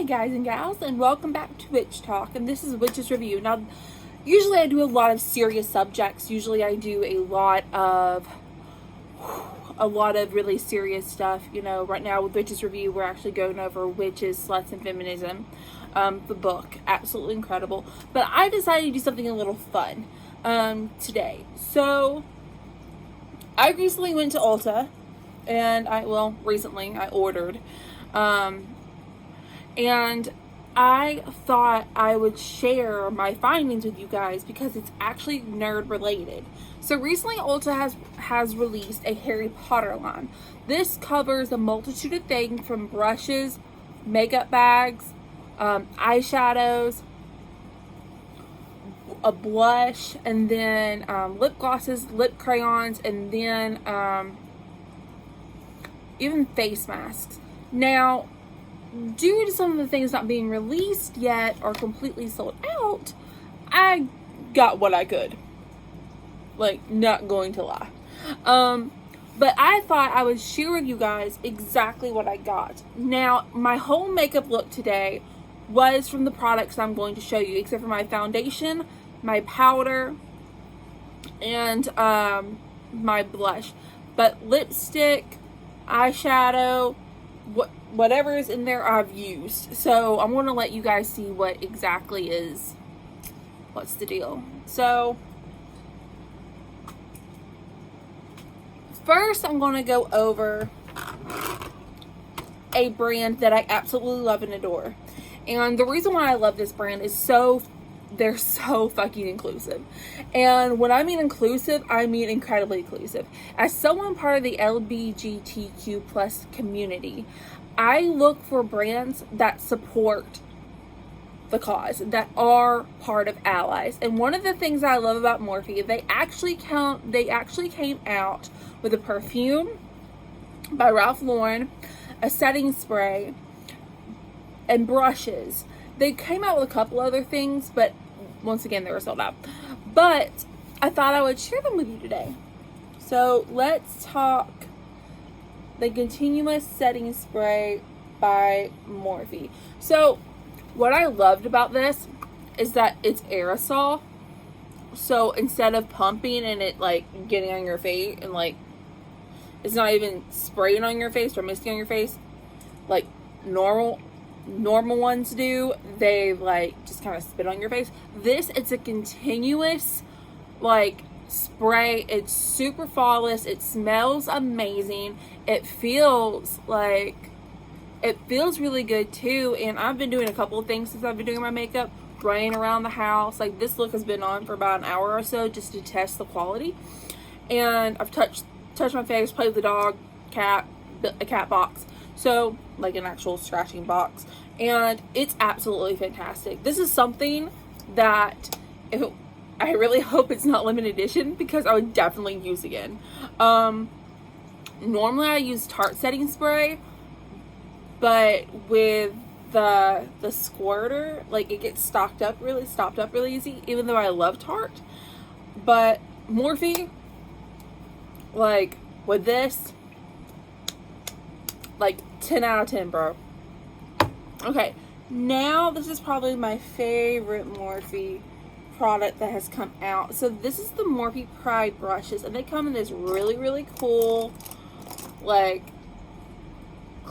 Hey guys and gals, and welcome back to Witch Talk, and this is Witch's Review. Now, usually I do a lot of serious subjects. Usually I do a lot of really serious stuff. You know, right now with Witch's Review, we're actually going over Witches, Sluts, and Feminism. The book, absolutely incredible. But I decided to do something a little fun today. So, I recently went to ULTA, and recently I ordered. And I thought I would share my findings with you guys because it's actually nerd related. So recently ULTA has released a Harry Potter line. This covers a multitude of things from brushes, makeup bags, eyeshadows, a blush, and then lip glosses, lip crayons, and then even face masks. Now, due to some of the things not being released yet or completely sold out, I got what I could. Like, not going to lie. But I thought I would share with you guys exactly what I got. Now, my whole makeup look today was from the products I'm going to show you, except for my foundation, my powder, and my blush. But lipstick, eyeshadow, whatever is in there I've used. So I'm going to let you guys see what exactly is, what's the deal. So first I'm going to go over a brand that I absolutely love and adore. And the reason why I love this brand is they're so fucking inclusive. And when I mean inclusive, I mean incredibly inclusive. As someone part of the LGBTQ plus community, I look for brands that support the cause, that are part of allies. And one of the things I love about Morphe, they actually came out with a perfume by Ralph Lauren, a setting spray, and brushes. They came out with a couple other things, but once again, they were sold out. But I thought I would share them with you today. So let's talk the Continuous Setting Spray by Morphe. So what I loved about this is that it's aerosol. So instead of pumping and it like getting on your face and like it's not even spraying on your face or misting on your face like normal ones do, they like just kind of spit on your face. This, it's a continuous like spray. It's super flawless. It smells amazing. It feels really good too. And I've been doing a couple of things since I've been doing my makeup, running around the house. Like, this look has been on for about an hour or so just to test the quality. And I've touched my face, played with the dog, a cat box. So, like an actual scratching box. And it's absolutely fantastic. This is something that I really hope it's not limited edition because I would definitely use again. Normally I use Tarte setting spray, but with the squirter, like, it gets stopped up really easy, even though I love Tarte. But Morphe, like, with this, like, 10 out of 10, bro. Okay, now this is probably my favorite Morphe product that has come out. So this is the Morphe Pride brushes, and they come in this really, really cool, like,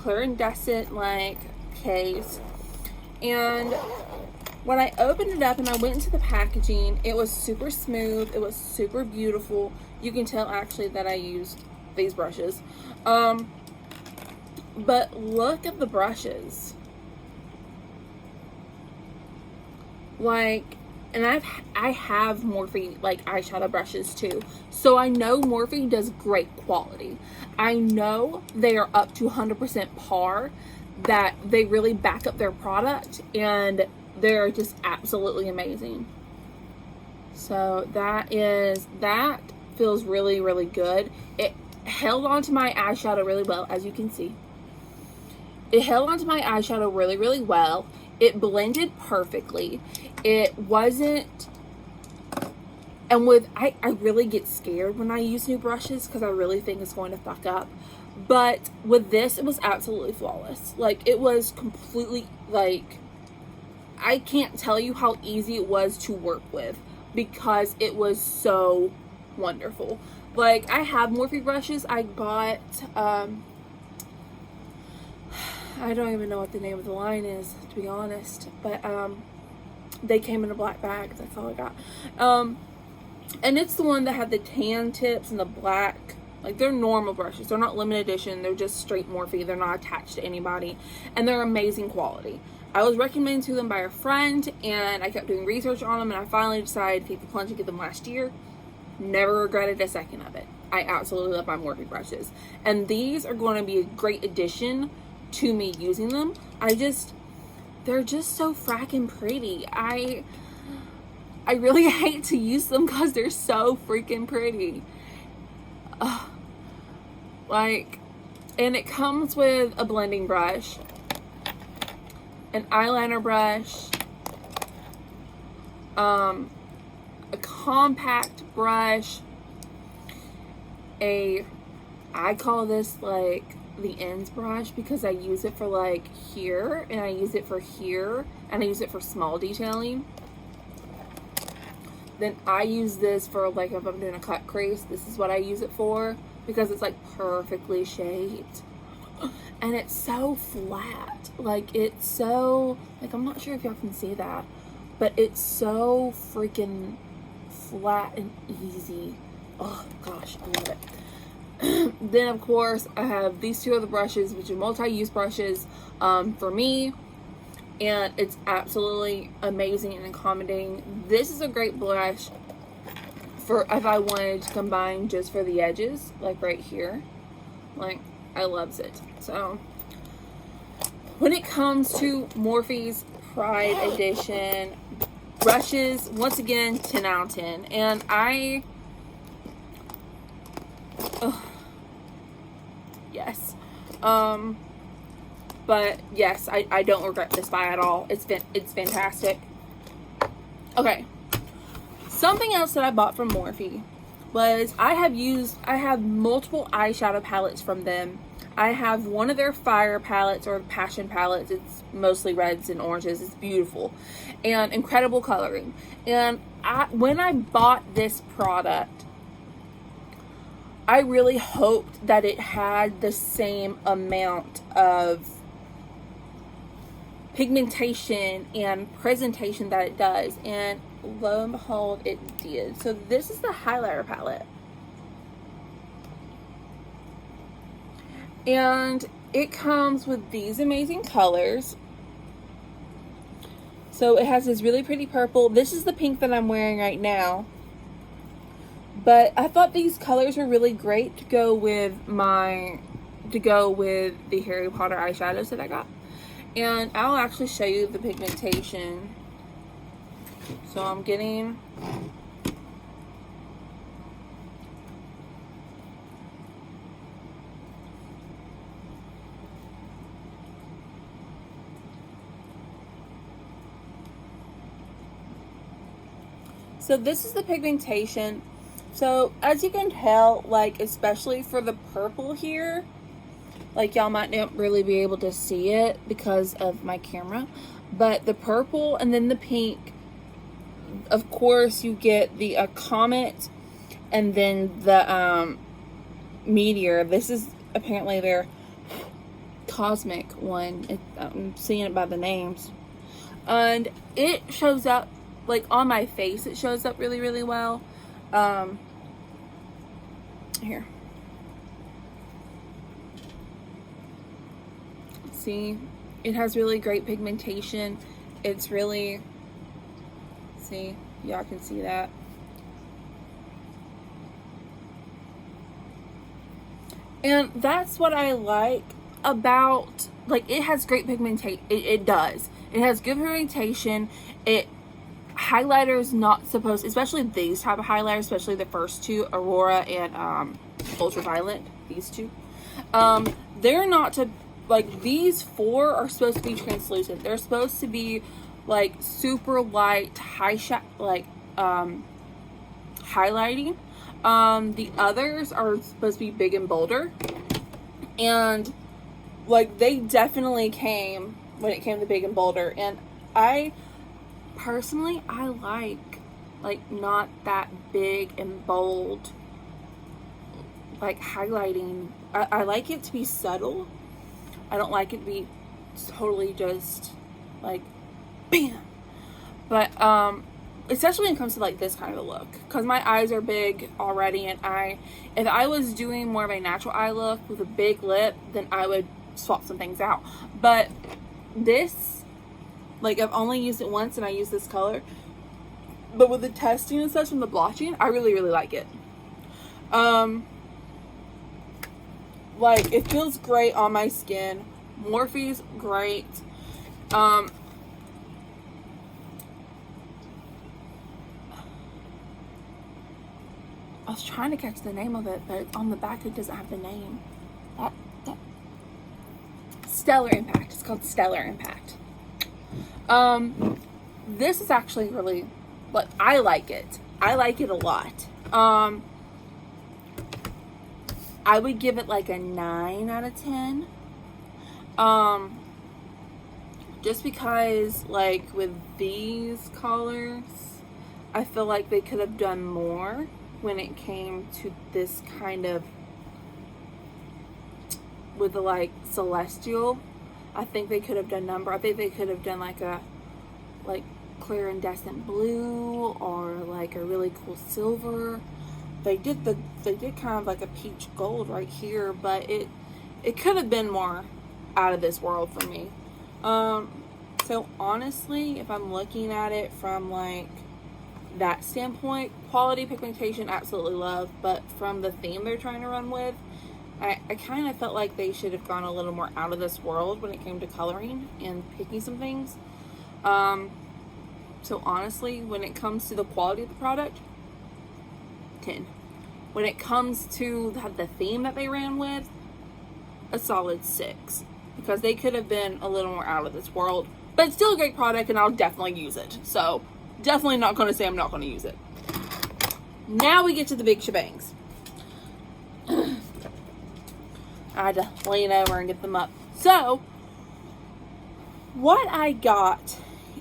iridescent, like, case. And when I opened it up and I went into the packaging, it was super smooth. It was super beautiful. You can tell, actually, that I used these brushes. But look at the brushes. Like, and I have Morphe, like, eyeshadow brushes too. So I know Morphe does great quality. I know they are up to 100% par, that they really back up their product, and they're just absolutely amazing. So that feels really, really good. It held onto my eyeshadow really well, as you can see. It held onto my eyeshadow really, really well. It blended perfectly. It wasn't, and I really get scared when I use new brushes because I really think it's going to fuck up. But with this, it was absolutely flawless. Like, it was completely, like, I can't tell you how easy it was to work with because it was so wonderful. Like, I have Morphe brushes. I bought, I don't even know what the name of the line is, to be honest. But, they came in a black bag. That's all I got. And it's the one that had the tan tips and the black. Like, they're normal brushes. They're not limited edition. They're just straight Morphe. They're not attached to anybody. And they're amazing quality. I was recommended to them by a friend, and I kept doing research on them, and I finally decided to take the plunge and get them last year. Never regretted a second of it. I absolutely love my Morphe brushes. And these are going to be a great addition to me using them. They're just so fracking pretty. I really hate to use them because they're so freaking pretty. Like, and it comes with a blending brush, an eyeliner brush, a compact brush, I call this like the ends brush because I use it for like here, and I use it for here, and I use it for small detailing. Then I use this for like if I'm doing a cut crease, this is what I use it for because it's like perfectly shaped. And it's so flat. Like, it's so, like, I'm not sure if y'all can see that, but it's so freaking flat and easy. Oh gosh, I love it. Then of course I have these two other brushes, which are multi-use brushes for me, and it's absolutely amazing and accommodating. This is a great brush for if I wanted to combine just for the edges, like right here. Like, I loves it. So when it comes to Morphe's Pride Edition brushes, once again, 10 out of 10. And yes. But yes, I don't regret this buy at all. It's fantastic. Okay. Something else that I bought from Morphe was I have multiple eyeshadow palettes from them. I have one of their fire palettes or passion palettes. It's mostly reds and oranges. It's beautiful and incredible coloring. And when I bought this product, I really hoped that it had the same amount of pigmentation and presentation that it does, and lo and behold, it did. So this is the highlighter palette, and it comes with these amazing colors. So it has this really pretty purple. This is the pink that I'm wearing right now, but I thought these colors were really great to go with the Harry Potter eyeshadows that I got. And I'll actually show you the pigmentation. So I'm getting so this is the pigmentation. So as you can tell, like, especially for the purple here, like, y'all might not really be able to see it because of my camera, but the purple and then the pink, of course you get the comet and then the meteor. This is apparently their cosmic one. I'm seeing it by the names, and it shows up like on my face. It shows up really, really well. Here, see, it has really great pigmentation. It's really, see, y'all can see that. And that's what I like about, like, it has great pigmentation. It does. It has good pigmentation. Highlighter is not supposed, especially these type of highlighters, especially the first two, Aurora and Ultraviolet, these two, they're not to, like, these four are supposed to be translucent. They're supposed to be like super light highlighting. The others are supposed to be big and bolder, And like, they definitely came when it came to big and bolder. And I personally, I like not that big and bold, like, highlighting. I like it to be subtle. I don't like it to be totally just like bam. But especially when it comes to like this kind of a look, because my eyes are big already, and if I was doing more of a natural eye look with a big lip, then I would swap some things out. But this, like, I've only used it once and I used this color, but with the testing and such from the blotching, I really, really like it. Like, it feels great on my skin. Morphe's great. I was trying to catch the name of it, but on the back it doesn't have the name. That Stellar Impact. It's called Stellar Impact. This is actually really, like, I like it. I like it a lot. I would give it like a 9 out of 10. Just because, like, with these colors, I feel like they could have done more when it came to this kind of, with the, like, celestial. I think they could have done number. I think they could have done like a, like, clear iridescent blue, or like a really cool silver. They did kind of like a peach gold right here, but it could have been more out of this world for me. So honestly, if I'm looking at it from like that standpoint, quality, pigmentation, absolutely love. But from the theme they're trying to run with, I kind of felt like they should have gone a little more out of this world when it came to coloring and picking some things. So honestly, when it comes to the quality of the product, 10. When it comes to the theme that they ran with, a solid 6. Because they could have been a little more out of this world. But it's still a great product, and I'll definitely use it. So, definitely not going to say I'm not going to use it. Now we get to the big shebangs. I had to lean over and get them up. So, what I got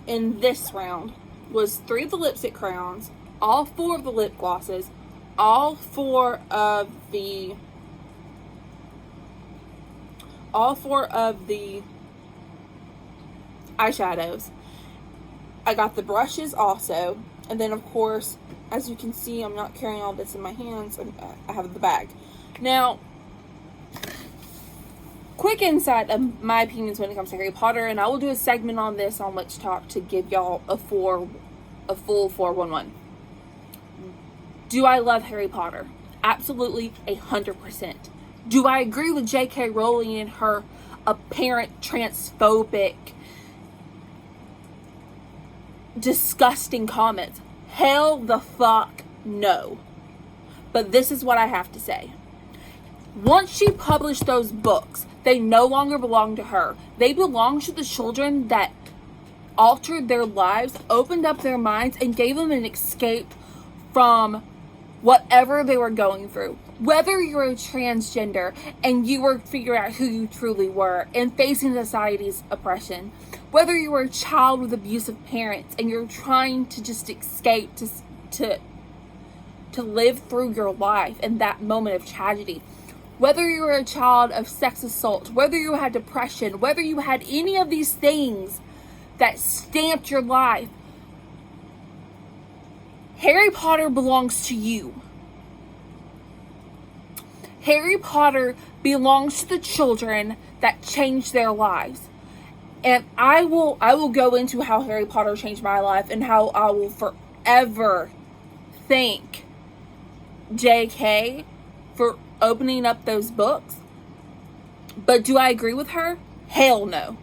in this round was 3 of the lipstick crayons, all 4 of the lip glosses, all 4 of the eyeshadows. I got the brushes also, and then of course, as you can see, I'm not carrying all this in my hands. I have the bag. Now, quick insight of my opinions when it comes to Harry Potter, and I will do a segment on this on Let's Talk to give y'all a full 411. Do I love Harry Potter? Absolutely, 100%. Do I agree with J.K. Rowling and her apparent transphobic, disgusting comments? Hell the fuck no. But this is what I have to say. Once she published those books, they no longer belong to her. They belong to the children that altered their lives, opened up their minds, and gave them an escape from whatever they were going through. Whether you're a transgender and you were figuring out who you truly were and facing society's oppression, whether you were a child with abusive parents and you're trying to just escape to live through your life in that moment of tragedy, whether you were a child of sex assault, whether you had depression, whether you had any of these things that stamped your life, Harry Potter belongs to you. Harry Potter belongs to the children that changed their lives. And I will go into how Harry Potter changed my life and how I will forever thank JK for opening up those books. But do I agree with her? Hell no.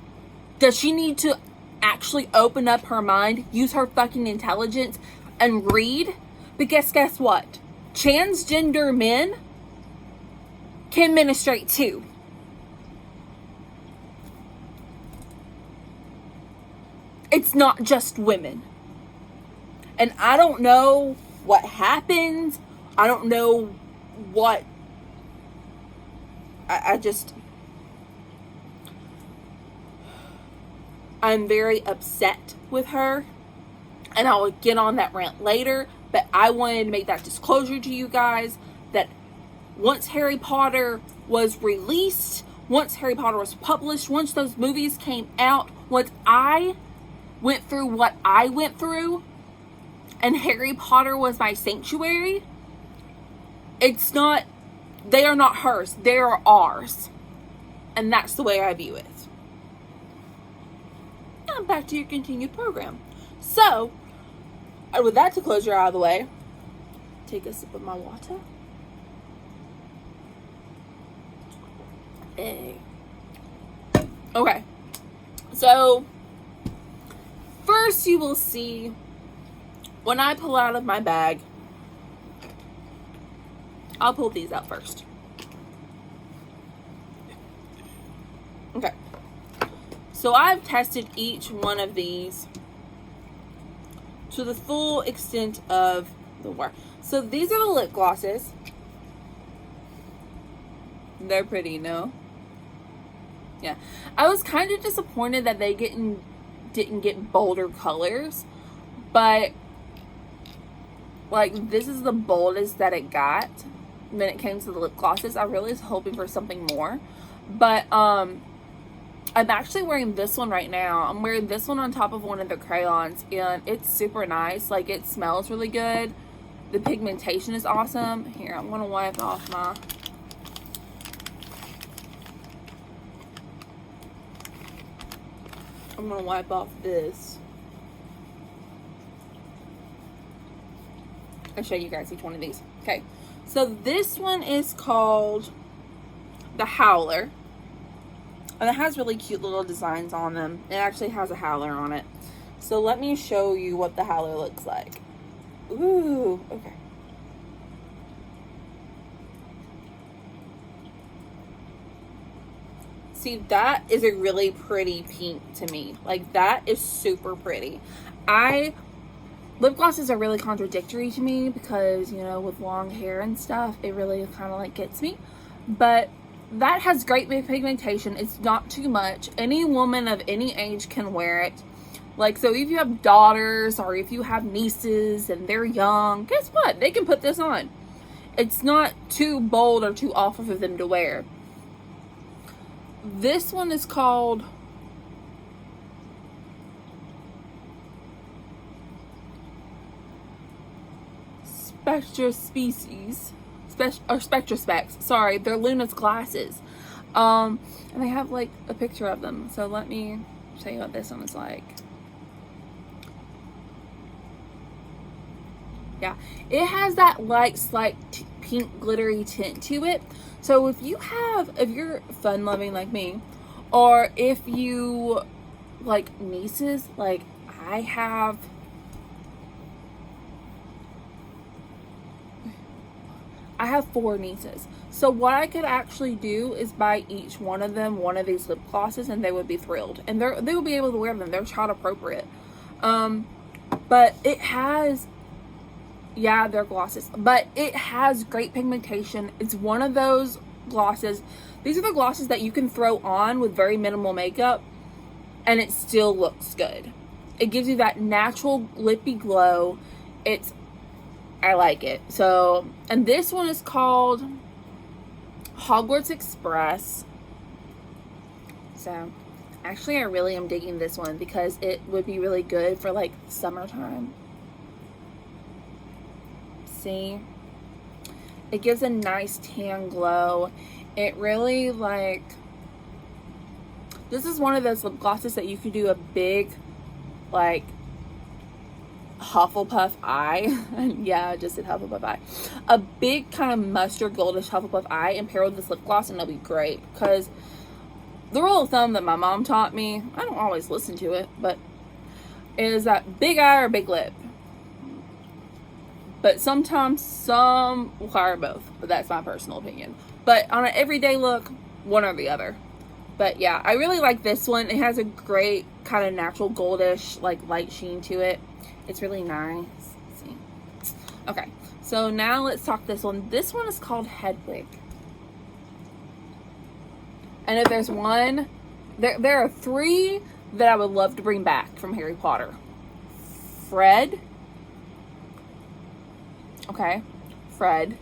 Does she need to actually open up her mind, use her fucking intelligence, and read? Because guess what? Transgender men can menstruate too. It's not just women. And I don't know what happened. I don't know what... I just... I'm very upset with her, and I will get on that rant later, but I wanted to make that disclosure to you guys that once Harry Potter was released, once Harry Potter was published, once those movies came out, once I went through what I went through, and Harry Potter was my sanctuary, it's not, they are not hers, they are ours. And that's the way I view it. Now back to your continued program. So, with that disclosure out of the way, take a sip of my water. Hey. Okay. So, first you will see when I pull out of my bag, I'll pull these out first. Okay. So I've tested each one of these to the full extent of the work. So these are the lip glosses. They're pretty, no? Yeah. I was kind of disappointed that they didn't get bolder colors, but like this is the boldest that it got when it came to the lip glosses. I really was hoping for something more, but I'm actually wearing this one right now. I'm wearing this one on top of one of the crayons, and it's super nice. Like, it smells really good. The pigmentation is awesome. Here, I'm gonna wipe off my I'm gonna wipe off this. I'll show you guys each one of these. Okay, so this one is called the Howler, and it has really cute little designs on them. It actually has a howler on it. So let me show you what the howler looks like. Ooh, okay. See, that is a really pretty pink to me. Like, that is super pretty. Lip glosses are really contradictory to me because, you know, with long hair and stuff, it really kind of like gets me. But that has great pigmentation. It's not too much. Any woman of any age can wear it. Like, so if you have daughters or if you have nieces and they're young, guess what? They can put this on. It's not too bold or too awful for them to wear. This one is called Spectra Species. Spectra Specs. Sorry, they're Luna's glasses. And they have like a picture of them. So let me show you what this one is like. Yeah, it has that like slight pink glittery tint to it. So if you're fun loving like me, or if you like nieces, like I have I have 4 nieces. So what I could actually do is buy each one of them one of these lip glosses, and they would be thrilled. And they will be able to wear them. They're child appropriate. But it has, yeah, they're glosses. But it has great pigmentation. It's one of those glosses. These are the glosses that you can throw on with very minimal makeup, and it still looks good. It gives you that natural lippy glow. I like it. So, and this one is called Hogwarts Express. So, actually I really am digging this one because it would be really good for like summertime. See? It gives a nice tan glow. It really like, this is one of those lip glosses that you could do a big like Hufflepuff eye. Yeah, I just did Hufflepuff eye. A big kind of mustard goldish Hufflepuff eye and pair with this lip gloss, and it'll be great. Because the rule of thumb that my mom taught me, I don't always listen to it, but is that big eye or big lip. But sometimes some require both, but that's my personal opinion. But on an everyday look, one or the other. But yeah, I really like this one. It has a great kind of natural goldish like light sheen to it. It's really nice. Let's see. Okay, so now let's talk this one. This one is called Hedwig. And if there's one, there are 3 that I would love to bring back from Harry Potter. Fred. Okay. Fred,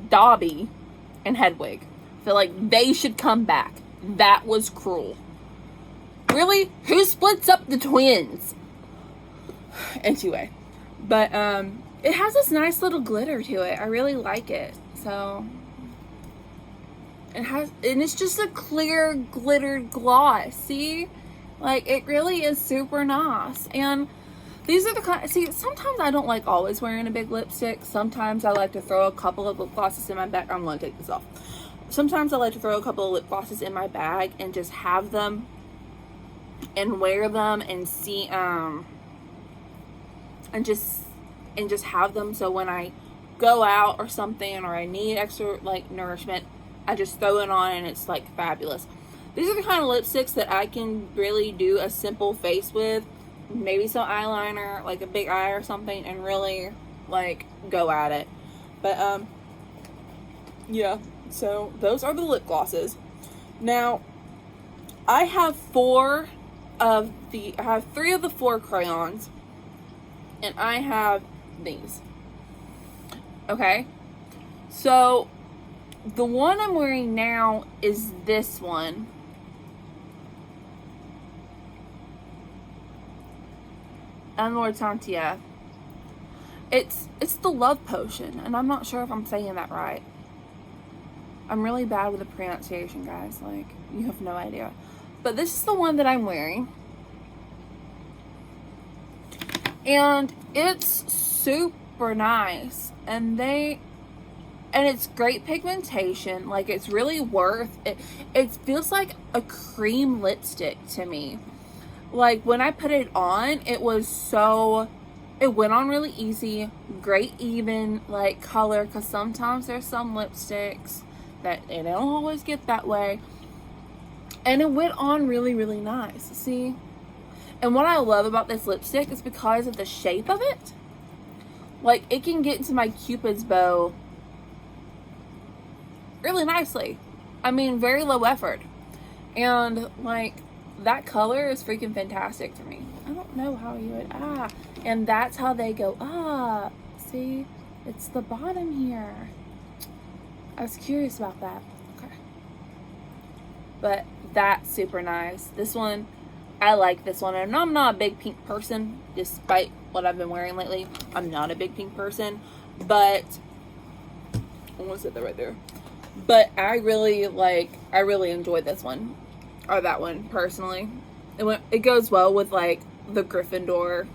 Dobby, and Hedwig. I feel like they should come back. That was cruel. Really? Who splits up the twins? Anyway. But, it has this nice little glitter to it. I really like it. So, and it's just a clear glittered gloss. See? Like, it really is super nice. And these are the kind, see, sometimes I don't like always wearing a big lipstick. Sometimes I like to throw a couple of lip glosses in my bag. I'm going to take this off. Sometimes I like to throw a couple of lip glosses in my bag and just have them and wear them and see, and just have them so when I go out or something or I need extra, like, nourishment, I just throw it on and it's, like, fabulous. These are the kind of lipsticks that I can really do a simple face with. Maybe some eyeliner, like a big eye or something, and really, like, go at it. But, yeah. So, those are the lip glosses. Now, I have three of the 4 crayons. And I have these. Okay? So, the one I'm wearing now is this one. Lord Santia. It's the Love Potion, and I'm not sure if I'm saying that right. I'm really bad with the pronunciation, guys. Like, you have no idea. But this is the one that I'm wearing. And it's super nice. And it's great pigmentation. Like, it's really worth it. It feels like a cream lipstick to me. Like, when I put it on, it went on really easy. Great even, like, color. Because sometimes there's some lipsticks that they don't always get that way. And it went on really, really nice. See? And what I love about this lipstick is because of the shape of it. Like, it can get into my Cupid's bow really nicely. I mean, very low effort. And, like, that color is freaking fantastic to me. I don't know how you would, and that's how they go up. See? It's the bottom here. I was curious about that. Okay. But that's super nice. This one, I like this one. And I'm not a big pink person, despite what I've been wearing lately. I'm not a big pink person. But, I want to sit that right there. But I really enjoyed this one. Or that one, personally. It goes well with, like, the Gryffindor.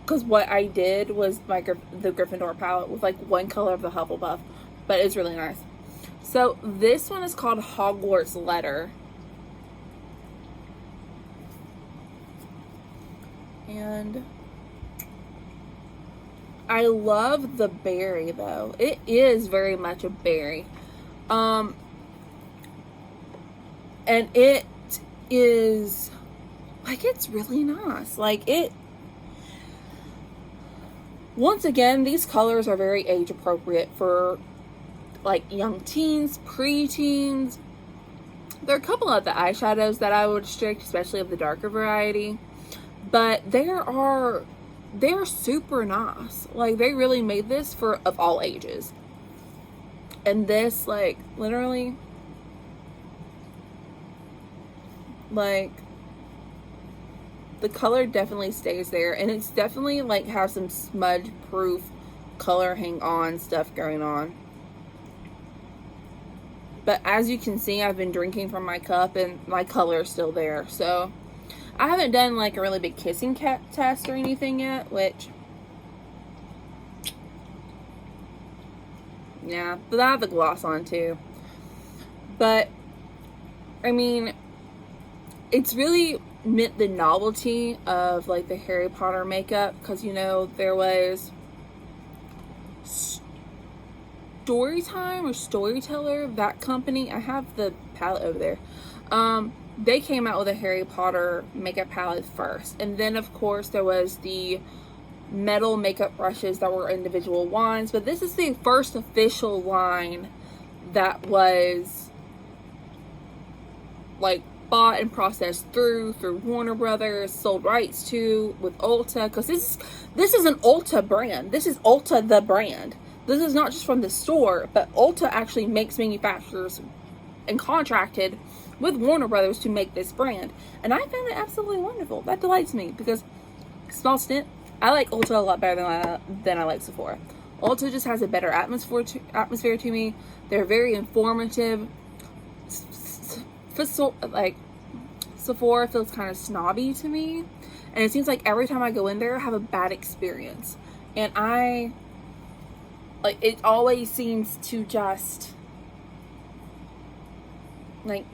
Because what I did was the Gryffindor palette with, like, one color of the Hufflepuff. But it's really nice. So, this one is called Hogwarts Letter. And I love the berry, though. It is very much a berry. And it is, like, it's really nice. Like, once again, these colors are very age appropriate for, like, young teens, pre-teens. There are a couple of the eyeshadows that I would restrict, especially of the darker variety. But they're super nice. Like, they really made this of all ages. And this, like, literally, like, the color definitely stays there. And it's definitely, like, has some smudge proof color hang on stuff going on. But as you can see, I've been drinking from my cup and my color is still there. So, I haven't done, like, a really big kissing test or anything yet, which, yeah, but I have the gloss on too. But, I mean, it's really meant the novelty of, like, the Harry Potter makeup, because, you know, there was Storytime or Storyteller, that company. I have the palette over there. They came out with a Harry Potter makeup palette first. And then, of course, there was the metal makeup brushes that were individual wands. But this is the first official line that was, like, bought and processed through Warner Brothers, sold rights to with ULTA, because this is an ULTA brand. This is ULTA the brand. This is not just from the store, but ULTA actually makes manufacturers and contracted with Warner Brothers to make this brand. And I found it absolutely wonderful. That delights me because, small stint, I like ULTA a lot better than I like Sephora. ULTA just has a better atmosphere to me. They're very informative. Like, Sephora feels kind of snobby to me. And it seems like every time I go in there, I have a bad experience. And it always seems to just, like,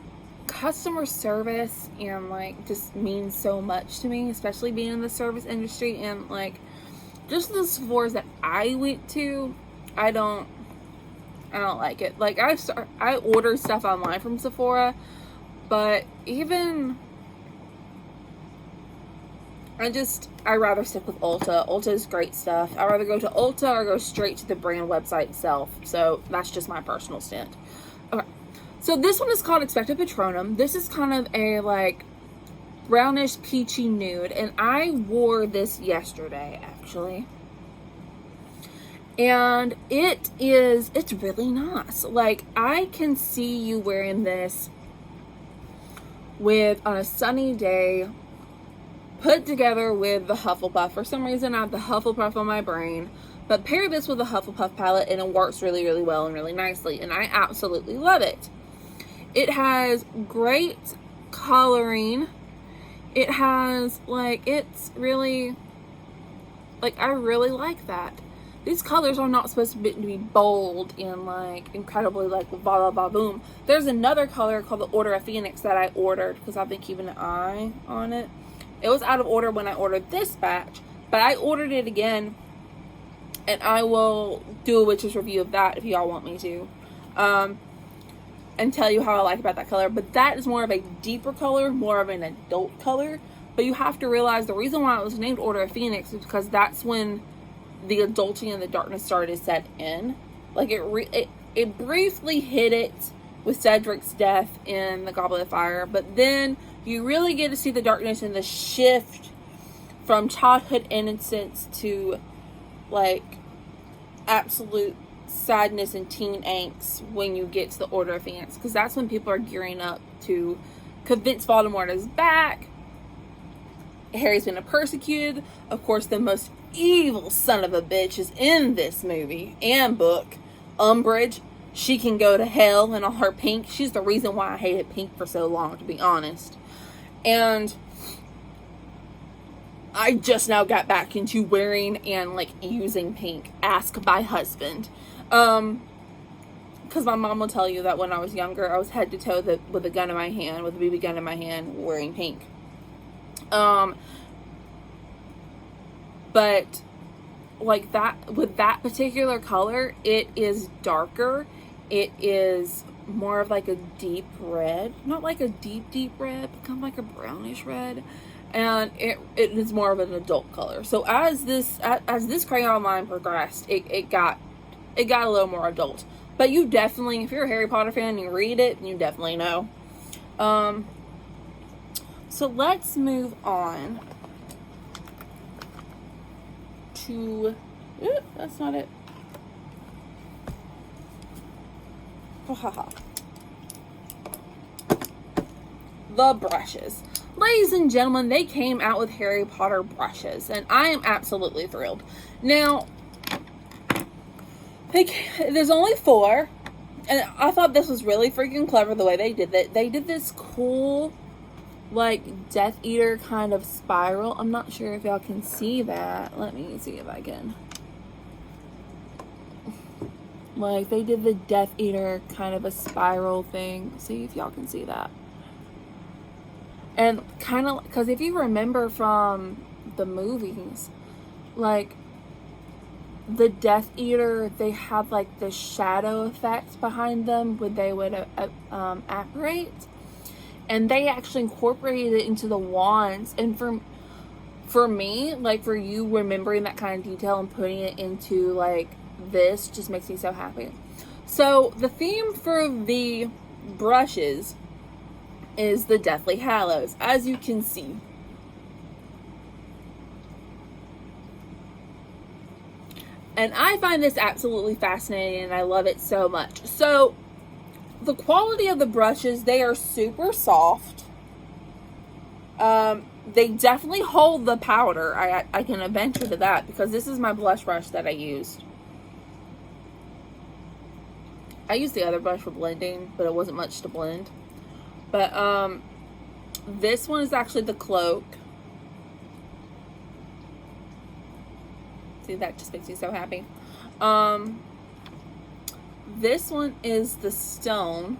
customer service and, like, just means so much to me, especially being in the service industry. And, like, just the Sephoras that I went to, I don't like it. Like, I order stuff online from Sephora, but even I rather stick with ULTA. ULTA is great stuff. I'd rather go to ULTA or go straight to the brand website itself. So that's just my personal stint. Okay. So this one is called Expected Patronum. This is kind of a, like, brownish peachy nude. And I wore this yesterday, actually. And it's really nice. Like, I can see you wearing this on a sunny day, put together with the Hufflepuff. For some reason, I have the Hufflepuff on my brain, but pair this with a Hufflepuff palette and it works really, really well and really nicely, and I absolutely love it. It has great coloring. It has, like, it's really, like, I really like that. These colors are not supposed to be bold and, like, incredibly, like, blah, blah, blah, boom. There's another color called the Order of Phoenix that I ordered because I've been keeping an eye on it. It was out of order when I ordered this batch, but I ordered it again, and I will do a witch's review of that if y'all want me to, and tell you how I like about that color. But that is more of a deeper color, more of an adult color. But you have to realize the reason why it was named Order of Phoenix is because that's when the adulting and the darkness started to set in. Like, it briefly hit it with Cedric's death in the Goblet of Fire, but then you really get to see the darkness and the shift from childhood innocence to, like, absolute sadness and teen angst when you get to the Order of Phoenix, because that's when people are gearing up to convince Voldemort is back. Harry's been persecuted. Of course, the most evil son of a bitch is in this movie and book, Umbridge. She can go to hell in all her pink. She's the reason why I hated pink for so long, to be honest. And I just now got back into wearing and, like, using pink. Ask my husband. Because my mom will tell you that when I was younger, I was head to toe with a gun in my hand, with a BB gun in my hand, wearing pink. But, like, that, with that particular color, it is darker. It is more of, like, a deep red. Not like a deep, deep red, but kind of like a brownish red. And it is more of an adult color. So as this crayon line progressed, it got a little more adult. But you definitely, if you're a Harry Potter fan and you read it, you definitely know. So let's move on to, that's not it. The brushes. Ladies and gentlemen, they came out with Harry Potter brushes, and I am absolutely thrilled. Now, there's only 4, and I thought this was really freaking clever the way they did it. They did this cool, like, Death Eater kind of spiral. I'm not sure if y'all can see that. Let me see if I can. Like, they did the Death Eater kind of a spiral thing. See if y'all can see that. And kind of, because if you remember from the movies, like, the Death Eater, they had, like, the shadow effect behind them when they would apparate. And they actually incorporated it into the wands. And for me, like, for you remembering that kind of detail and putting it into, like, this just makes me so happy. So the theme for the brushes is the Deathly Hallows, as you can see. And I find this absolutely fascinating, and I love it so much. So, the quality of the brushes, they are super soft. They definitely hold the powder. I can venture to that, because this is my blush brush that I used. I used the other brush for blending, but it wasn't much to blend. But, this one is actually the Cloak. See, that just makes me so happy. This one is the Stone.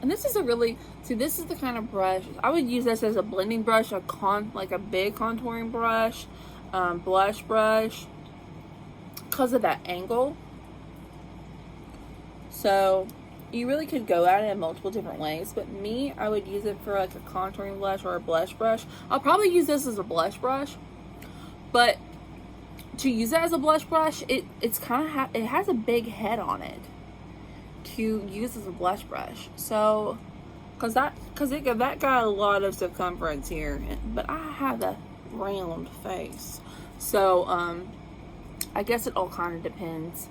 And this is a really, see, this is the kind of brush, I would use this as a blending brush, like a big contouring brush, blush brush, because of that angle. So, you really could go at it in multiple different ways, but me, I would use it for like a contouring blush or a blush brush. I'll probably use this as a blush brush, but to use it as a blush brush, it's kind of it has a big head on it to use as a blush brush. So, cause that got a lot of circumference here, but I have a round face, so I guess it all kind of depends,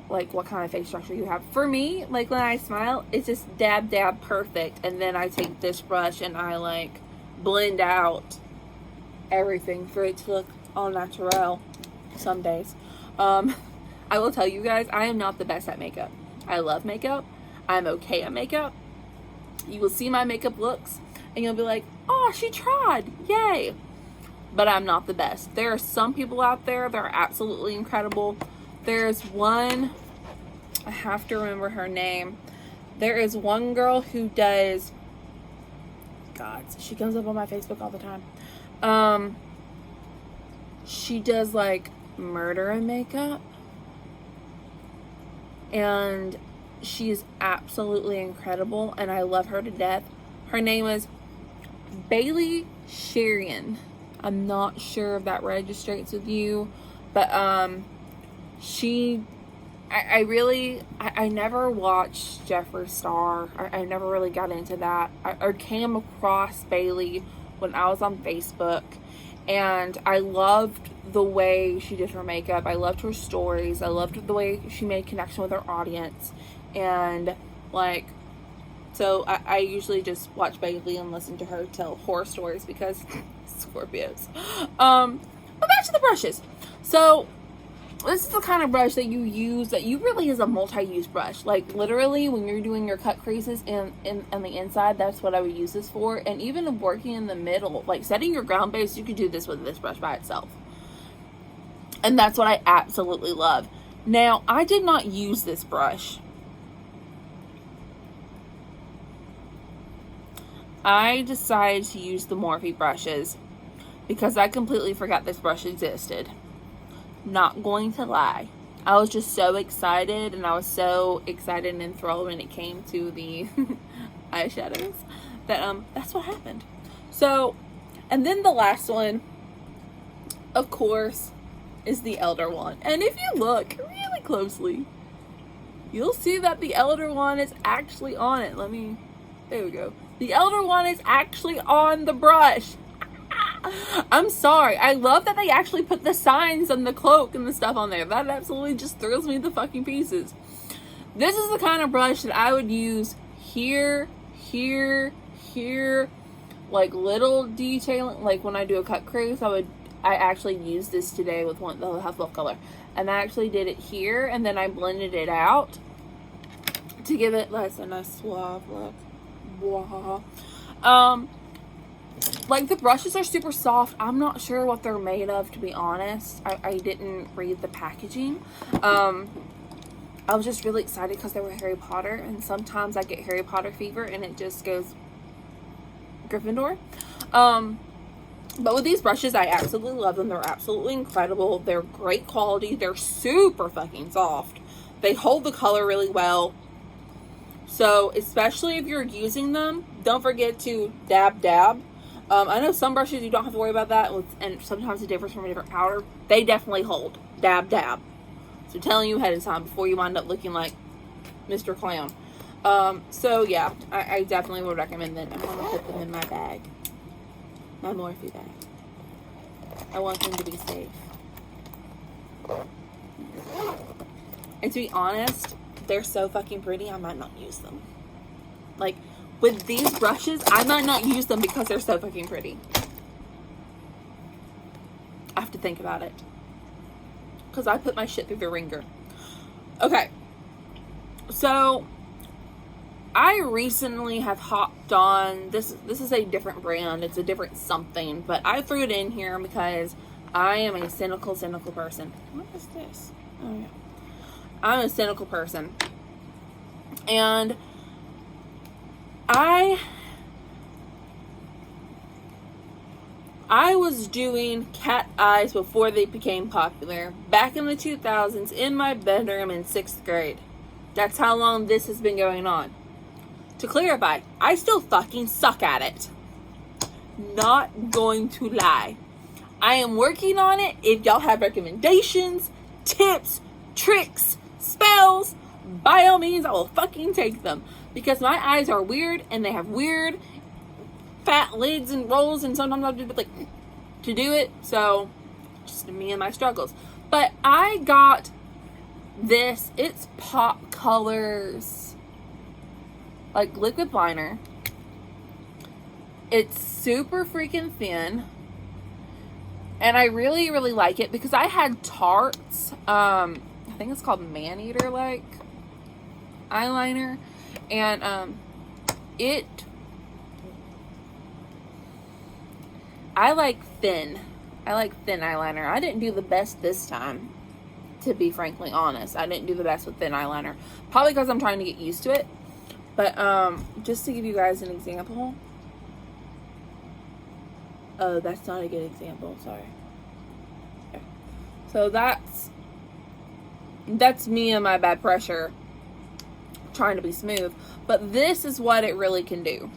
like what kind of face structure you have. For me, like when I smile, it's just dab perfect, and then I take this brush and I like blend out everything for it to look all natural some days. I will tell you guys, I am not the best at makeup. I love makeup. I'm okay at makeup. You will see my makeup looks and you'll be like, oh, she tried, yay. But I'm not the best. There are some people out there that are absolutely incredible. There's one, I have to remember her name. There is one girl who does, God, she comes up on my Facebook all the time. She does like murder and makeup, and she's absolutely incredible, and I love her to death. Her name is Bailey Sherian. I'm not sure if that registrates with you, but I never watched Jeffree Star. I never really got into that. I came across Bailey when I was on Facebook, and I loved the way she did her makeup. I loved her stories. I loved the way she made connection with her audience. And like, so I usually just watch Bailey and listen to her tell horror stories because Scorpios. But back to the brushes. So this is the kind of brush that you use that you really is a multi-use brush. Like literally when you're doing your cut creases and on the inside, that's what I would use this for. And even working in the middle, like setting your ground base, you could do this with this brush by itself. And that's what I absolutely love. Now, I did not use this brush. I decided to use the Morphe brushes because I completely forgot this brush existed. Not going to lie. I was just so excited, and I was so excited and enthralled when it came to the eyeshadows that that's what happened. So, and then the last one, of course, is the Elder Wand. And if you look really closely, you'll see that the Elder Wand is actually on it. There we go. The Elder Wand is actually on the brush. I'm sorry. I love that they actually put the signs and the cloak and the stuff on there. That absolutely just thrills me to fucking pieces. This is the kind of brush that I would use here, like little detailing. Like when I do a cut crease, I actually used this today with the Hufflepuff color. And I actually did it here, and then I blended it out to give it less a nice suave look. Like the brushes are super soft. I'm not sure what they're made of, to be honest. I didn't read the packaging. I was just really excited because they were Harry Potter, and sometimes I get Harry Potter fever and it just goes Gryffindor. But with these brushes, I absolutely love them. They're absolutely incredible. They're great quality. They're super fucking soft. They hold the color really well. So, especially if you're using them, don't forget to dab. I know some brushes you don't have to worry about that, and sometimes it differs from a different powder. They definitely hold. Dab. So, I'm telling you ahead of time before you wind up looking like Mr. Clown. So yeah, I definitely would recommend them. I'm gonna put them in my bag. My Morphe bag. I want them to be safe. And to be honest, they're so fucking pretty, I might not use them. Like, with these brushes, I might not use them because they're so fucking pretty. I have to think about it. Because I put my shit through the ringer. Okay. So, I recently have hopped on, this is a different brand, it's a different something, but I threw it in here because I am a cynical person. What is this? Oh yeah. I'm a cynical person. And I was doing cat eyes before they became popular. Back in the 2000s, in my bedroom in 6th grade. That's how long this has been going on. To clarify, I still fucking suck at it. Not going to lie. I am working on it. If y'all have recommendations, tips, tricks, spells, by all means, I will fucking take them. Because my eyes are weird, and they have weird fat lids and rolls, and sometimes I'll do like to do it. So, just me and my struggles. But I got this. It's Pop Colors, like liquid liner. It's super freaking thin. And I really, really like it because I had Tarte's, I think it's called Man-Eater like eyeliner. And I like thin. I like thin eyeliner. I didn't do the best this time, to be frankly honest. I didn't do the best with thin eyeliner. Probably because I'm trying to get used to it. But just to give you guys an example. Oh, that's not a good example. Sorry. Okay. So that's me and my bad pressure trying to be smooth. But this is what it really can do.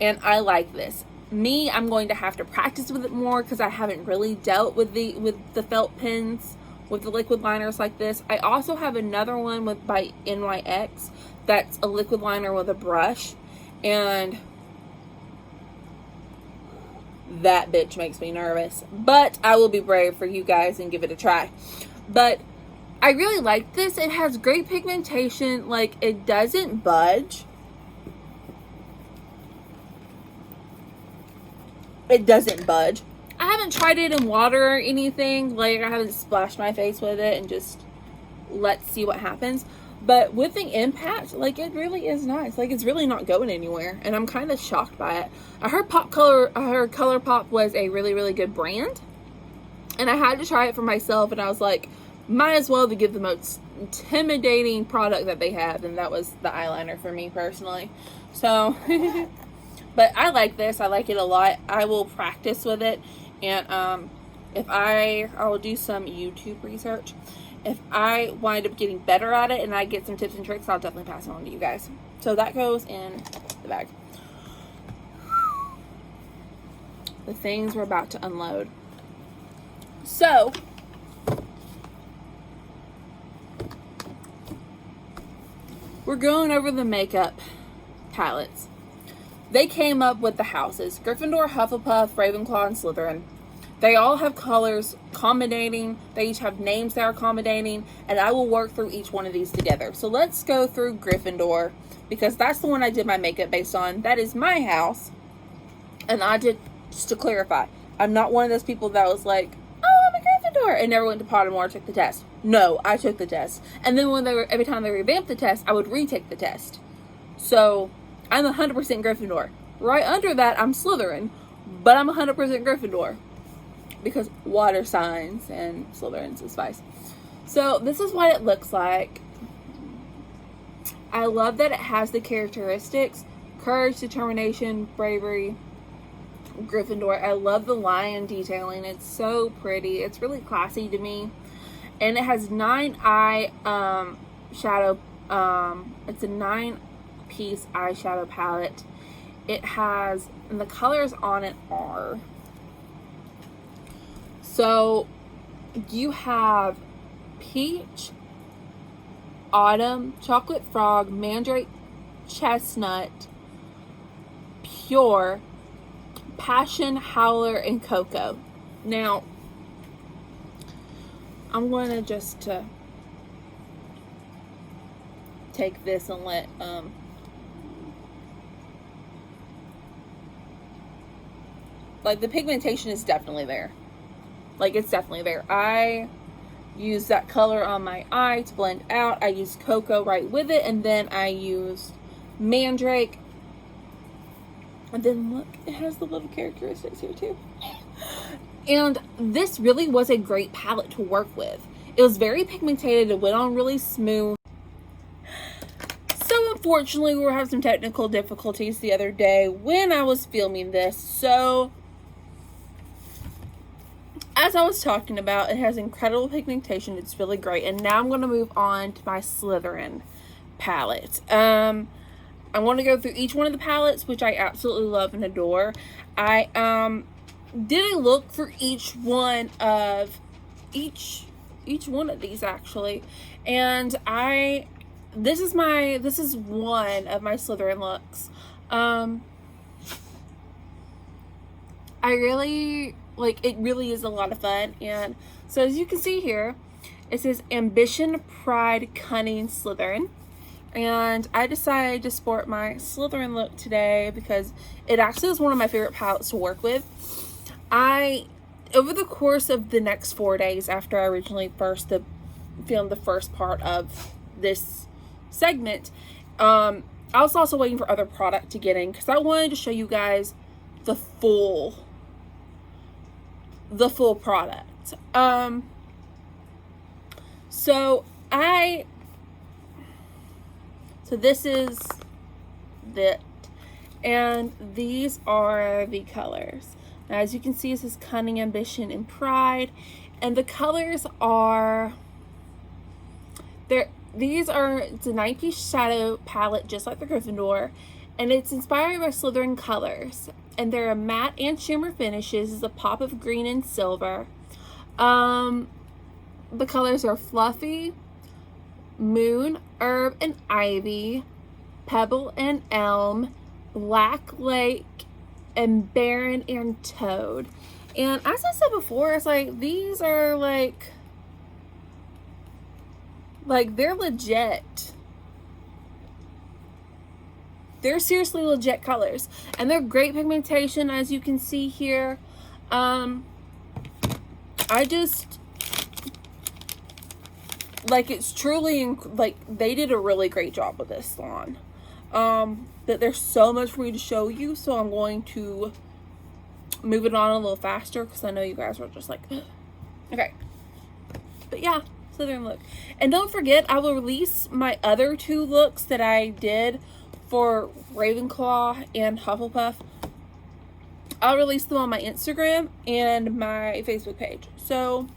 And I like this. Me, I'm going to have to practice with it more because I haven't really dealt with the felt pens, with the liquid liners like this. I also have another one by NYX that's a liquid liner with a brush. And that bitch makes me nervous. But I will be brave for you guys and give it a try. But I really like this. It has great pigmentation. Like, it doesn't budge. It doesn't budge. I haven't tried it in water or anything. Like, I haven't splashed my face with it and just let's see what happens. But with the impact, like, it really is nice. Like, it's really not going anywhere. And I'm kind of shocked by it. I heard ColourPop was a really, really good brand. And I had to try it for myself. And I was like, might as well to give the most intimidating product that they have. And that was the eyeliner for me personally. So, but I like this. I like it a lot. I will practice with it. And if I will do some YouTube research. If I wind up getting better at it and I get some tips and tricks, I'll definitely pass it on to you guys. So that goes in the bag. The things we're about to unload. So, we're going over the makeup palettes. They came up with the houses. Gryffindor, Hufflepuff, Ravenclaw, and Slytherin. They all have colors combinating. They each have names that are combinating. And I will work through each one of these together. So let's go through Gryffindor. Because that's the one I did my makeup based on. That is my house. And I did, just to clarify, I'm not one of those people that was like, oh, I'm a Gryffindor, and never went to Pottermore and took the test. No, I took the test. And then every time they revamped the test, I would retake the test. So, I'm 100% Gryffindor. Right under that, I'm Slytherin. But I'm 100% Gryffindor. Because water signs and Slytherins is spice. So this is what it looks like. I love that it has the characteristics: courage, determination, bravery, Gryffindor. I love the lion detailing. It's so pretty. It's really classy to me. And it has 9 eye shadow. It's a 9-piece eyeshadow palette. It has, and the colors on it are, so you have peach, autumn, chocolate frog, mandrake, Chestnut, Pure, Passion, Howler, and Cocoa. Now, I'm going to just take this and let like the pigmentation is definitely there. Like, it's definitely there. I use that color on my eye to blend out. I use Cocoa right with it, and then I used Mandrake. And then look, it has the little characteristics here too. And this really was a great palette to work with. It was very pigmented. It went on really smooth. So unfortunately, we were having some technical difficulties the other day when I was filming this. So as I was talking about, it has incredible pigmentation. It's really great. And now I'm going to move on to my Slytherin palette. I want to go through each one of the palettes, which I absolutely love and adore. I did a look for each one of these actually, and this is one of my Slytherin looks. I really like it. Really is a lot of fun. And so as you can see here, it says Ambition, Pride, Cunning, Slytherin. And I decided to sport my Slytherin look today because it actually is one of my favorite palettes to work with. Over the course of the next 4 days after I originally filmed the first part of this segment, I was also waiting for other product to get in because I wanted to show you guys the full product. So this is it, and these are the colors. Now, as you can see, this is Cunning, Ambition, and Pride, and the colors are it's a 9-piece shadow palette, just like the Gryffindor, and it's inspired by Slytherin colors, and they're a matte and shimmer finishes. It's a pop of green and silver. The colors are Fluffy, Moon, Herb, and Ivy, Pebble and Elm, Black Lake, and Baron and Toad. And as I said before, it's like these are like they're legit. They're seriously legit colors, and they're great pigmentation, as you can see here. It's truly, they did a really great job with this salon. That there's so much for me to show you, so I'm going to move it on a little faster because I know you guys are just like, okay. But yeah, Slytherin look. And don't forget, I will release my other 2 looks that I did for Ravenclaw and Hufflepuff. I'll release them on my Instagram and my Facebook page. So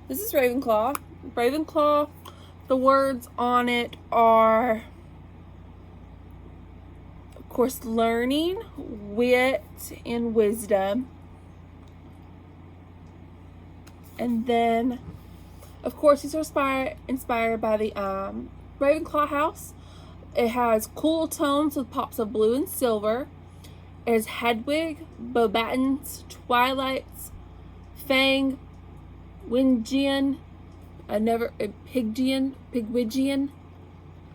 this is Ravenclaw. Ravenclaw, the words on it are, of course, learning, wit, and wisdom. And then, of course, these are inspired by the Ravenclaw house. It has cool tones with pops of blue and silver. It has Hedwig, Beauxbatons, Twilights, Fang, Wingian, Pigwigian.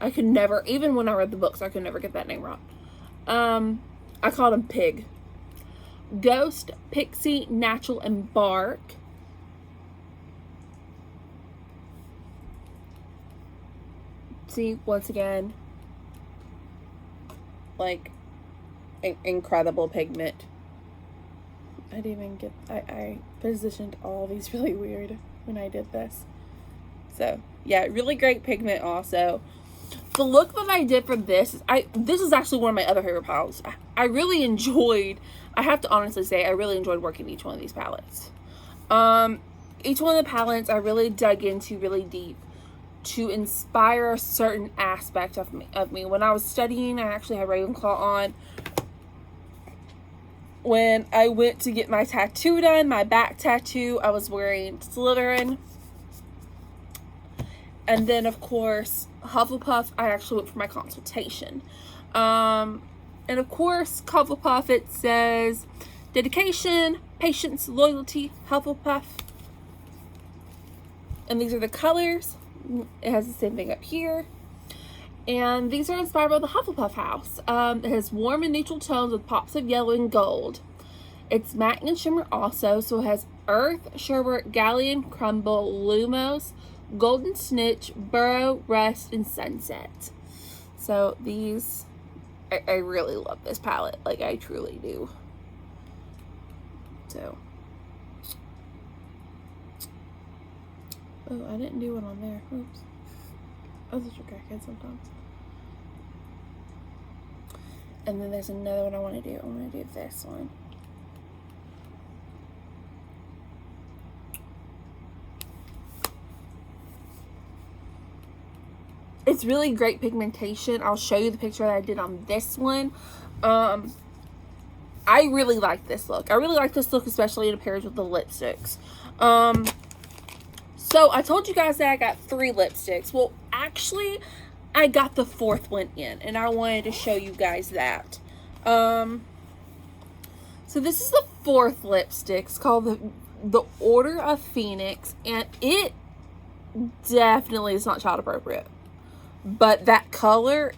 I could never, even when I read the books, I could never get that name wrong. I called him Pig. Ghost, Pixie, Natural, and Bark. See, once again, incredible pigment. I didn't even get, I positioned all these really weird when I did this. So yeah, really great pigment also. The look that I did for this is actually one of my other favorite palettes. I really enjoyed, I have to honestly say, I really enjoyed working each one of these palettes. Each one of the palettes I really dug into really deep to inspire a certain aspect of me. When I was studying, I actually had Ravenclaw on. When I went to get my tattoo done, my back tattoo, I was wearing Slytherin. And then, of course, Hufflepuff, I actually went for my consultation. And, of course, Hufflepuff, it says, dedication, patience, loyalty, Hufflepuff. And these are the colors. It has the same thing up here. And these are inspired by the Hufflepuff house. It has warm and neutral tones with pops of yellow and gold. It's matte and shimmer also, so it has Earth, Sherbet, Galleon, Crumble, Lumos, Golden Snitch, Burrow, Rust, and Sunset. So these, I really love this palette. Like, I truly do. So. Oh, I didn't do one on there. Oops. I was such a crackhead sometimes. And then there's another one I want to do. I want to do this one. It's really great pigmentation. I'll show you the picture that I did on this one. I really like this look. I really like this look, especially in pairs with the lipsticks. So I told you guys that I got 3 lipsticks. Well, actually, I got the 4th one in, and I wanted to show you guys that. So this is the 4th lipstick. It's called the Order of Phoenix, and it definitely is not child appropriate. But that color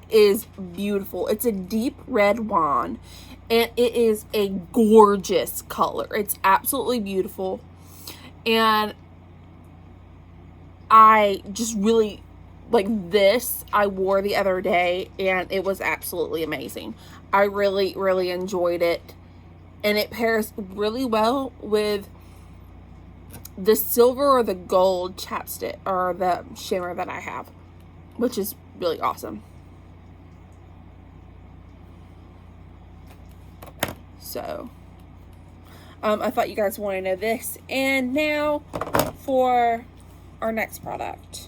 is beautiful. It's a deep red wine, and it is a gorgeous color. It's absolutely beautiful. And I just really like this. I wore the other day, and it was absolutely amazing. I really, really enjoyed it. And it pairs really well with the silver or the gold chapstick or the shimmer that I have, which is really awesome. So, I thought you guys want to know this. And now for our next product.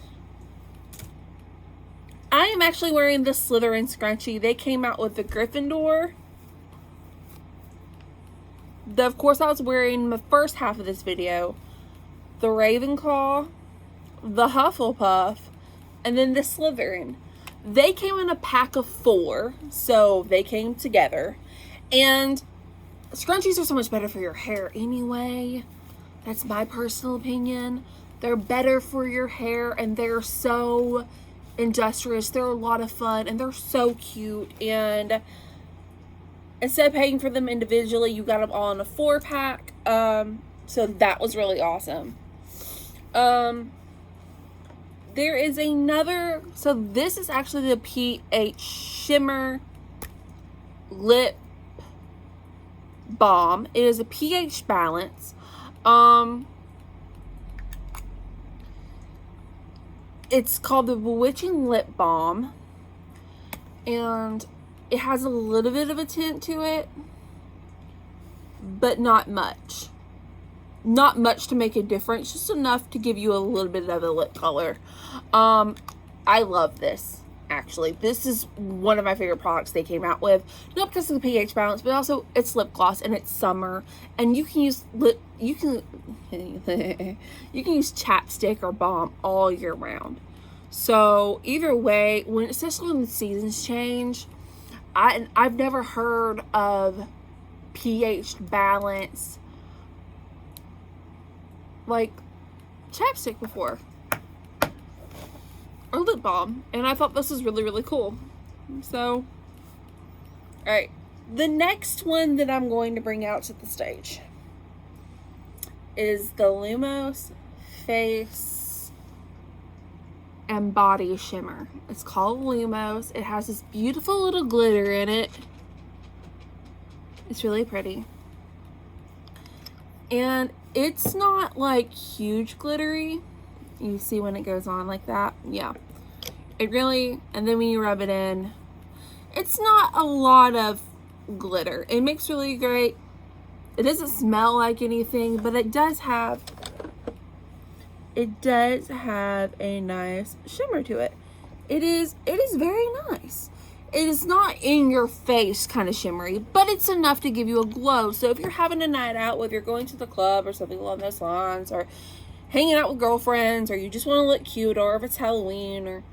I am actually wearing the Slytherin scrunchie. They came out with the Gryffindor. Of course, I was wearing the first half of this video the Ravenclaw, the Hufflepuff, and then the Slytherin. They came in a pack of 4, so they came together. And scrunchies are so much better for your hair anyway. That's my personal opinion. They're better for your hair, and they're so industrious. They're a lot of fun, and they're so cute. And instead of paying for them individually, you got them all in a 4-pack. So that was really awesome. There is another, so this is actually the pH Shimmer Lip Balm. It is a pH balance. It's called the Bewitching Lip Balm, and it has a little bit of a tint to it, but not much. Not much to make a difference, just enough to give you a little bit of a lip color. I love this, actually. This is one of my favorite products they came out with. Not because of the pH balance, but also it's lip gloss and it's summer, and you can use you can use chapstick or balm all year round. So either way, especially when the seasons change, I've never heard of pH balance like chapstick before, or lip balm, and I thought this was really, really cool. So, alright, the next one that I'm going to bring out to the stage is the Lumos Face and Body Shimmer. It's called Lumos. It has this beautiful little glitter in it. It's really pretty. And it's not like huge glittery. You see when it goes on like that? Yeah. It really, and then when you rub it in, it's not a lot of glitter. It makes really great. It doesn't smell like anything, but it does have a nice shimmer to it. It is very nice. It is not in your face kind of shimmery, but it's enough to give you a glow. So if you're having a night out, whether you're going to the club or something along those lines, or hanging out with girlfriends, or you just want to look cute, or if it's Halloween, or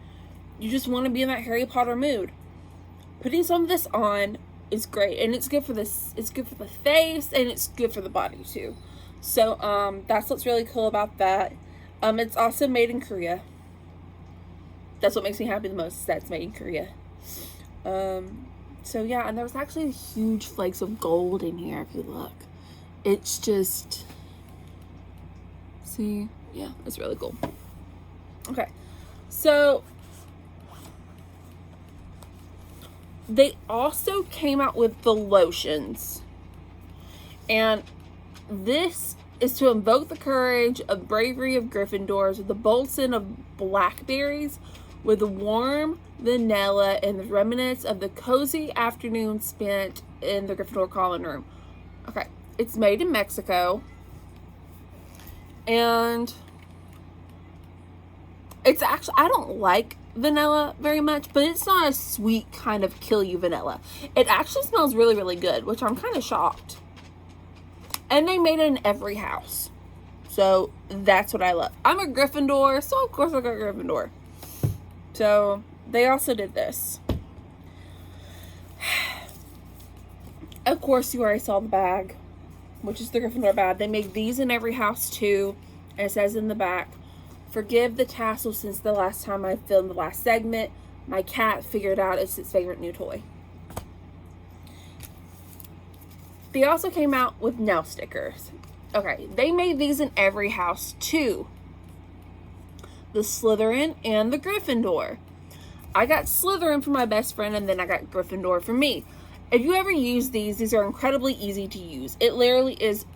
you just want to be in that Harry Potter mood, putting some of this on is great. And it's good for this, it's good for the face, and it's good for the body too. So that's what's really cool about that. It's also made in Korea. That's what makes me happy the most, is that it's made in Korea. So yeah, and there's actually huge flakes of gold in here if you look. It's just, see, yeah, it's really cool. Okay, so they also came out with the lotions, and this is to invoke the courage of bravery of Gryffindors with the bold scent of blackberries, with the warm vanilla and the remnants of the cozy afternoon spent in the Gryffindor common room. Okay, it's made in Mexico, and it's actually, I don't like vanilla very much, but it's not a sweet kind of kill you vanilla. It actually smells really, really good, which I'm kind of shocked. And they made it in every house, so that's what I love. I'm a Gryffindor, so of course I got Gryffindor. So they also did this. Of course, you already saw the bag, which is the Gryffindor bag. They make these in every house too. And it says in the back, "Forgive the tassel since the last time I filmed the last segment. My cat figured out it's its favorite new toy." They also came out with nail stickers. Okay, they made these in every house too. The Slytherin and the Gryffindor. I got Slytherin for my best friend, and then I got Gryffindor for me. If you ever use these are incredibly easy to use. It literally is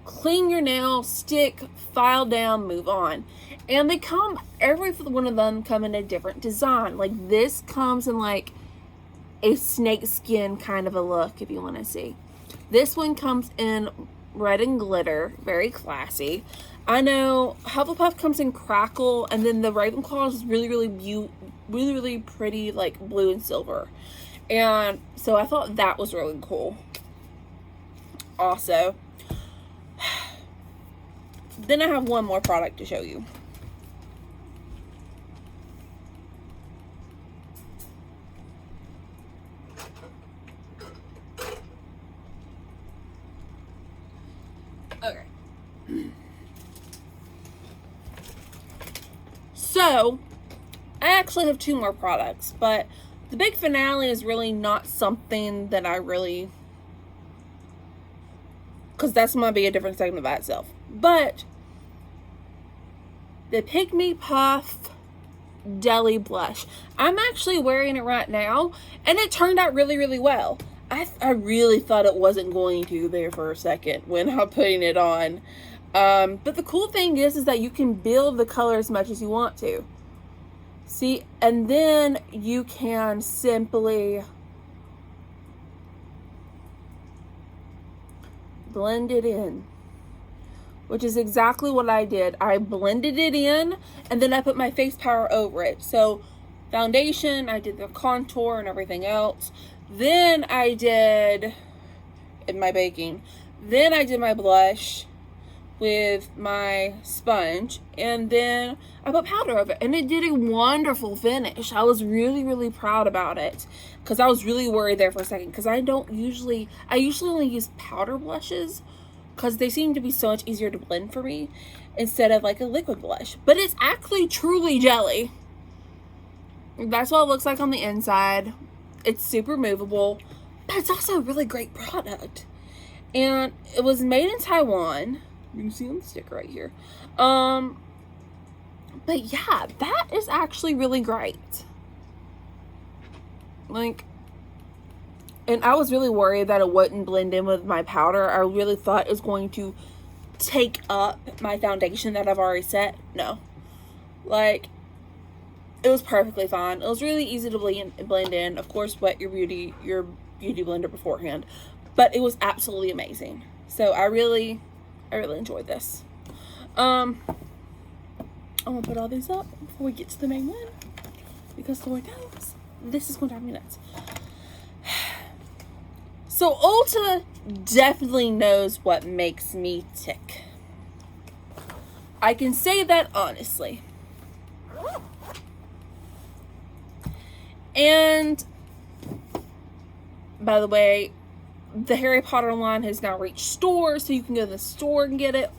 clean your nail, stick, file down, move on. And they come, every one of them come in a different design. Like this comes in like a snake skin kind of a look, if you want to see. This one comes in red and glitter, very classy. I know Hufflepuff comes in crackle, and then the Ravenclaw is really pretty, like blue and silver. And so I thought that was really cool. Also, then I have one more product to show you. Okay. So, I actually have two more products, but the big finale is really not something that I really, because that's going to be a different segment by itself. But the Pick Me Puff Deli Blush. I'm actually wearing it right now, and it turned out really, really well. I really thought it wasn't going to there for a second when I'm putting it on. But the cool thing is that you can build the color as much as you want to. See, and then you can simply blend it in, which is exactly what I did. I blended it in, and then I put my face powder over it. So foundation, I did the contour and everything else. Then I did in my baking. Then I did my blush with my sponge, and then I put powder over it, and it did a wonderful finish. I was really, really proud about it, because I was really worried there for a second, because I usually only use powder blushes, because they seem to be so much easier to blend for me, instead of like a liquid blush. But it's actually truly jelly. That's what it looks like on the inside. It's super movable, but it's also a really great product. And it was made in Taiwan. You can see on the sticker right here. But yeah, that is actually really great. Like, and I was really worried that it wouldn't blend in with my powder. I really thought it was going to take up my foundation that I've already set. No. Like, it was perfectly fine. It was really easy to blend in. Of course, wet your beauty blender beforehand. But it was absolutely amazing. So I really enjoyed this. I'm gonna put all these up before we get to the main one, because Lord knows this is gonna drive me nuts. So ULTA definitely knows what makes me tick. I can say that honestly. And by the way, the Harry Potter line has now reached stores, so you can go to the store and get it.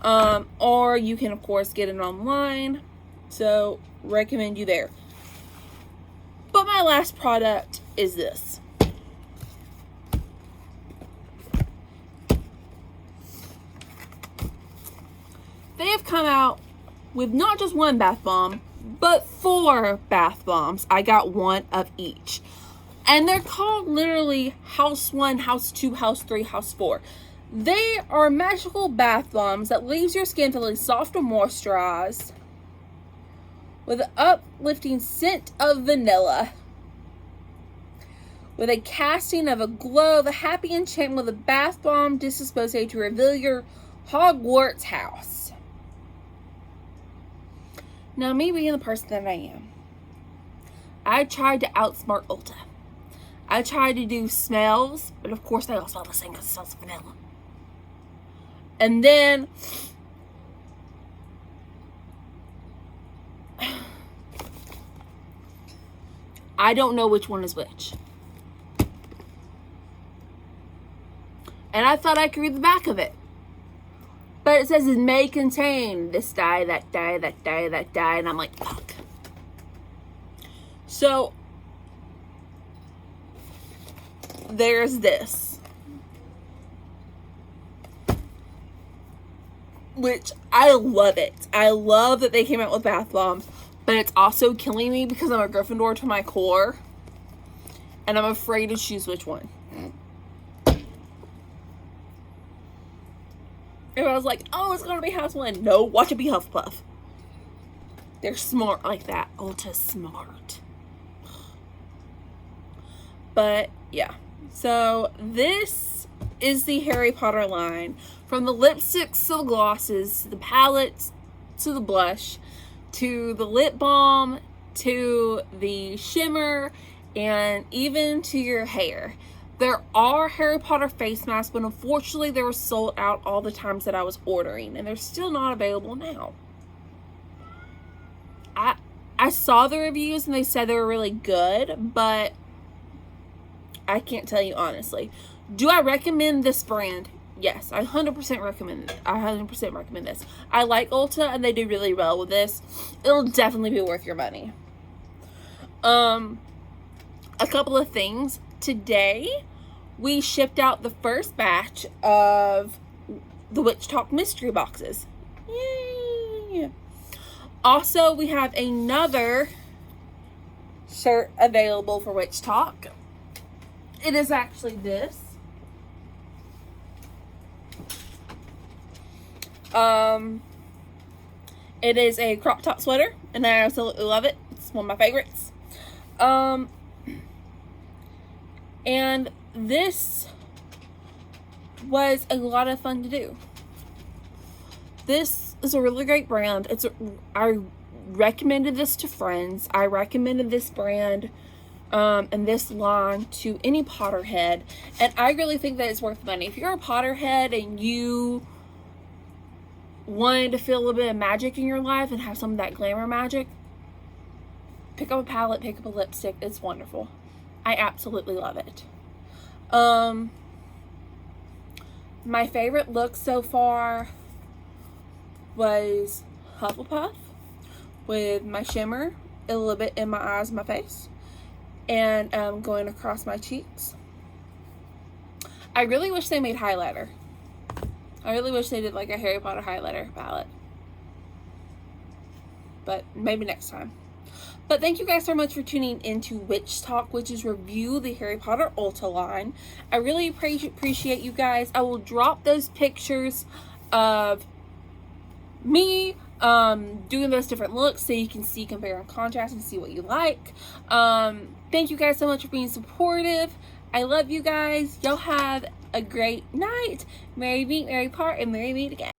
Or you can, of course, get it online. So, recommend you there. But my last product is this. They have come out with not just one bath bomb, but 4 bath bombs. I got one of each. And they're called literally House 1, House 2, House 3, House 4. They are magical bath bombs that leaves your skin feeling soft and moisturized with an uplifting scent of vanilla. With a casting of a glow of a happy enchantment with a bath bomb disposed to reveal your Hogwarts house. Now, me being the person that I am, I tried to outsmart ULTA. I tried to do smells, but of course they all smell the same because it smells of vanilla. And then I don't know which one is which. And I thought I could read the back of it. But it says it may contain this dye, that dye, that dye, that dye. And I'm like, fuck. So, there's this. Which, I love it. I love that they came out with bath bombs. But it's also killing me because I'm a Gryffindor to my core. And I'm afraid to choose which one. And I was like, oh, it's going to be House 1. No, watch it be Hufflepuff. They're smart like that. ULTA's smart. But, yeah. So, this is the Harry Potter line. From the lipsticks to the glosses, to the palettes, to the blush, to the lip balm, to the shimmer, and even to your hair. There are Harry Potter face masks, but unfortunately they were sold out all the times that I was ordering, and they're still not available now. I saw the reviews and they said they were really good, but I can't tell you honestly. Do I recommend this brand? Yes, I 100% recommend it. I 100% recommend this. I like ULTA and they do really well with this. It'll definitely be worth your money. A couple of things. Today, we shipped out the first batch of the Witch Talk mystery boxes. Yay! Also, we have another shirt available for Witch Talk. It is actually this. It is a crop top sweater, and I absolutely love it. It's one of my favorites. And this was a lot of fun to do. This is a really great brand. I recommended this to friends. I recommended this brand and this line to any Potterhead. And I really think that it's worth money. If you're a Potterhead and you wanted to feel a little bit of magic in your life and have some of that glamour magic, pick up a palette, pick up a lipstick. It's wonderful. I absolutely love it. My favorite look so far was Hufflepuff with my shimmer a little bit in my eyes and my face, and going across my cheeks. I really wish they made highlighter. I really wish they did like a Harry Potter highlighter palette, but maybe next time. But thank you guys so much for tuning into Witch Talk, which is review the Harry Potter ULTA line. I really appreciate you guys. I will drop those pictures of me doing those different looks so you can see, compare, and contrast and see what you like. Thank you guys so much for being supportive. I love you guys. Y'all have a great night. Merry meet, merry part, and merry meet again.